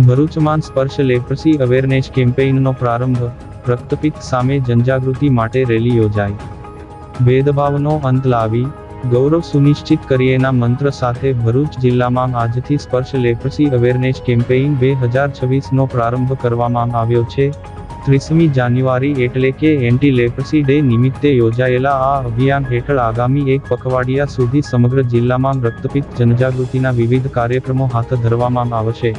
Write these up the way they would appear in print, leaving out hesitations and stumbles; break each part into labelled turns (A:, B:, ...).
A: ભરૂચમાં સ્પર્શ leprosy awareness કેમ્પેઇનનો પ્રારંભ, રક્તપિત્ત સામે જનજાગૃતિ માટે રેલી યોજાઈ। ભેદભાવનો અંત લાવી ગૌરવ સુનિશ્ચિત કરીએના મંત્ર સાથે ભરૂચ જિલ્લામાં આજથી સ્પર્શ લેપ્રસી અવેરનેસ કેમ્પેઇન 2026નો પ્રારંભ કરવામાં આવ્યો છે। 30મી જાન્યુઆરી એટલે કે એન્ટી લેપ્રસી ડે નિમિત્તે યોજાયેલા આ અભિયાન હેઠળ આગામી એક પખવાડિયા સુધી સમગ્ર જિલ્લામાં રક્તપિત્ત જનજાગૃતિના વિવિધ કાર્યક્રમો હાથ ધરવામાં આવશે।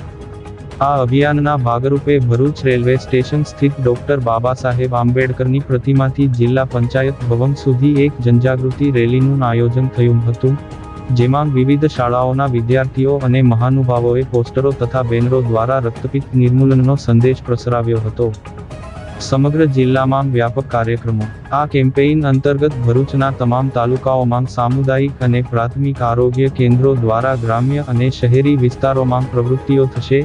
A: આ અભિયાનના ભાગરૂપે ભરૂચ રેલવે સ્ટેશન સ્થિત ડોક્ટર બાબા સાહેબ આંબેડકરની પ્રતિમાથી જિલ્લા પંચાયત ભવન સુધી એક જનજાગૃતિ રેલીનું આયોજન થયું હતું, જેમાં વિવિધ શાળાઓના વિદ્યાર્થીઓ અને મહાનુભાવોએ પોસ્ટરો તથા બેનરો દ્વારા રક્તપિત્ત નિર્મૂલનનો સંદેશ પ્રસરાવ્યો હતો। સમગ્ર જિલ્લામાં વ્યાપક કાર્યક્રમો। આ કેમ્પેઇન અંતર્ગત ભરૂચના તમામ તાલુકાઓમાં સામુદાયિક અને પ્રાથમિક આરોગ્ય કેન્દ્રો દ્વારા ગ્રામ્ય અને શહેરી વિસ્તારોમાં પ્રવૃત્તિઓ થશે,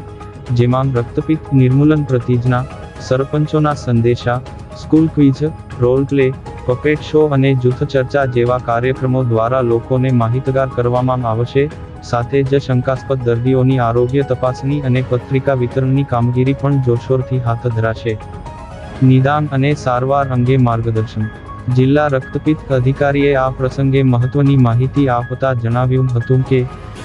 A: જેમાં રક્તપિત્ત નિર્મૂલન પ્રતિજ્ઞા, સરપંચોના સંદેશા, school quiz, role play, puppet show અને જૂથ ચર્ચા જેવા કાર્યક્રમો દ્વારા લોકોને માહિતગાર કરવામાં આવશે। સાથે જ શંકાસ્પદ દર્દીઓની આરોગ્ય તપાસણી અને પત્રિકા વિતરણની કામગીરી પણ જોરશોરથી હાથ ધરાશે। નિદાન અને સારવાર અંગે માર્ગદર્શન। જિલ્લા રક્તપિત્ત અધિકારીએ આ પ્રસંગે મહત્વની માહિતી આપતા જણાવ્યું હતું કે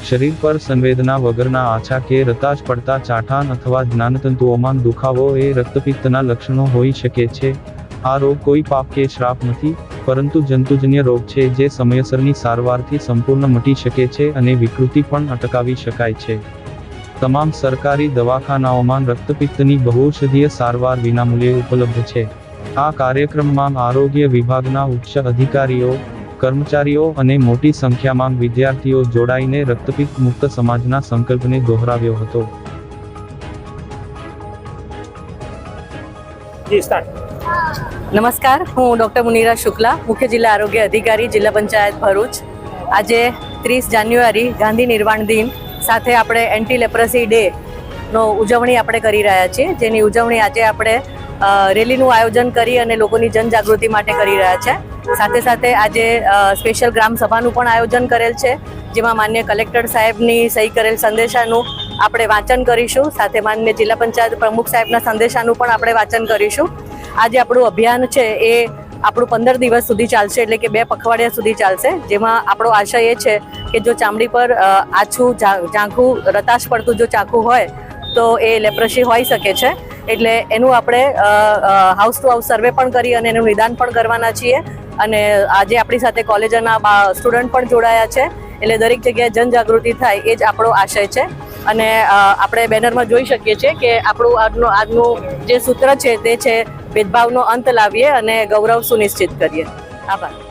A: શરીર પર સંવેદના વગરના આછા કે રતાશ પડતા ચાઠાણ અથવા જ્ઞાનતંતુઓમાં દુખાવો એ રક્તપિત્તના લક્ષણો હોઈ શકે છે। આ રોગ કોઈ પાપ કે શ્રાપ નથી, પરંતુ જંતુજન્ય રોગ છે જે સમયસરની સારવારથી સંપૂર્ણ મટી શકે છે અને વિકૃતિ પણ અટકાવી શકાય છે। તમામ સરકારી દવાખાનાઓમાં રક્તપિત્તની બહુઔષધીય સારવાર વિનામૂલ્યે ઉપલબ્ધ છે। આ કાર્યક્રમમાં આરોગ્ય વિભાગના ઉચ્ચ અધિકારીઓ, કર્મચારીઓ અને મોટી સંખ્યામાં વિદ્યાર્થીઓ જોડાઈને રક્તપિત્ત મુક્ત સમાજના સંકલ્પને દોહરાવ્યો હતો।
B: નમસ્કાર, હું ડૉક્ટર મુનીરા શુક્લા, મુખ્ય જિલ્લા આરોગ્ય અધિકારી, જિલ્લા પંચાયત ભરૂચ। આજે 30 જાન્યુઆરી ગાંધી નિર્વાણ દિન સાથે આપણે એન્ટી લેપ્રસી ડેનો ઉજવણી આપણે કરી રહ્યા છીએ, જેની ઉજવણી આજે આપણે રેલીનું આયોજન કરી અને લોકોની જનજાગૃતિ માટે કરી રહ્યા છે। સાથે સાથે આજે સ્પેશિયલ ગ્રામ સભાનું પણ આયોજન કરેલ છે, જેમાં માન્ય કલેક્ટર સાહેબની સહી કરેલ સંદેશાનું આપણે વાંચન કરીશું, સાથે માન્ય જિલ્લા પંચાયત પ્રમુખ સાહેબના સંદેશાનું પણ આપણે વાંચન કરીશું। આજે આપણું અભિયાન છે એ આપણું 15 દિવસ સુધી ચાલશે, એટલે કે 2 પખવાડિયા સુધી ચાલશે, જેમાં આપણો આશય એ છે કે જો ચામડી પર આછું ઝાંખું રતાશ પડતું જો ચાકુ હોય તો એ લેપ્રસી હોઈ શકે છે। એટલે એનું આપણે હાઉસ ટુ હાઉસ સર્વે પણ કરી અને એનું નિદાન પણ કરવાના છીએ। અને આજે આપણી સાથે કોલેજના સ્ટુડન્ટ પણ જોડાયા છે, એટલે દરેક જગ્યાએ જનજાગૃતિ થાય એ જ આપણો આશય છે। અને આપણે બેનરમાં જોઈ શકીએ છીએ કે આપણું આજનું જે સૂત્ર છે તે છે ભેદભાવનો અંત લાવીએ અને ગૌરવ સુનિશ્ચિત કરીએ। આભાર।